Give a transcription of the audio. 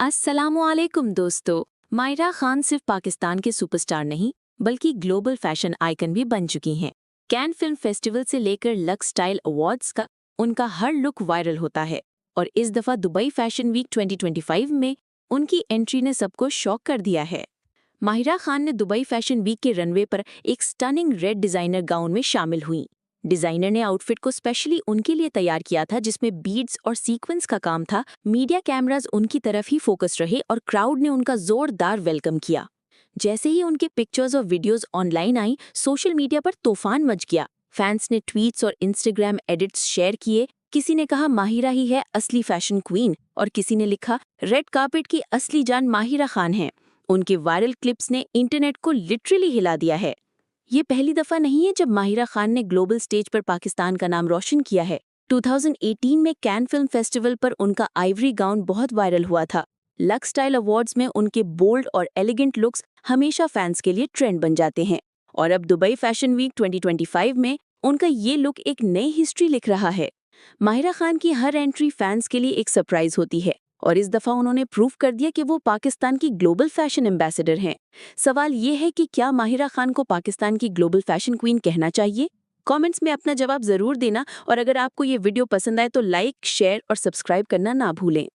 अस्सलामुअलैकुम दोस्तों। माहिरा खान सिर्फ पाकिस्तान के सुपरस्टार नहीं बल्कि ग्लोबल फैशन आइकन भी बन चुकी हैं। कैन फिल्म फेस्टिवल से लेकर लक्स स्टाइल अवार्ड्स का उनका हर लुक वायरल होता है और इस दफ़ा दुबई फैशन वीक 2025 में उनकी एंट्री ने सबको शॉक कर दिया है। माहिरा खान ने दुबई फैशन वीक के रनवे पर एक स्टनिंग रेड डिज़ाइनर गाउन में शामिल हुई। डिज़ाइनर ने आउटफिट को स्पेशली उनके लिए तैयार किया था, जिसमें बीड्स और सीक्वेंस का काम था। मीडिया कैमराज उनकी तरफ ही फोकस रहे और क्राउड ने उनका जोरदार वेलकम किया। जैसे ही उनके पिक्चर्स और वीडियोस ऑनलाइन आई, सोशल मीडिया पर तूफान मच गया। फैंस ने ट्वीट्स और इंस्टाग्राम एडिट्स शेयर किए। किसी ने कहा माहिरा ही है असली फैशन क्वीन और किसी ने लिखा रेड कार्पेट की असली जान माहिरा खान है। उनके वायरल क्लिप्स ने इंटरनेट को लिटरली हिला दिया है। ये पहली दफा नहीं है जब माहिरा खान ने ग्लोबल स्टेज पर पाकिस्तान का नाम रोशन किया है। 2018 में कैन फिल्म फेस्टिवल पर उनका आइवरी गाउन बहुत वायरल हुआ था। लक्स स्टाइल अवार्ड्स में उनके बोल्ड और एलिगेंट लुक्स हमेशा फैंस के लिए ट्रेंड बन जाते हैं और अब दुबई फैशन वीक 2025 में उनका ये लुक एक नई हिस्ट्री लिख रहा है। माहिरा खान की हर एंट्री फैंस के लिए एक सरप्राइज होती है और इस दफा उन्होंने प्रूव कर दिया कि वो पाकिस्तान की ग्लोबल फैशन एम्बेसडर हैं। सवाल ये है कि क्या माहिरा खान को पाकिस्तान की ग्लोबल फैशन क्वीन कहना चाहिए? कमेंट्स में अपना जवाब जरूर देना और अगर आपको ये वीडियो पसंद आए तो लाइक, शेयर और सब्सक्राइब करना ना भूलें।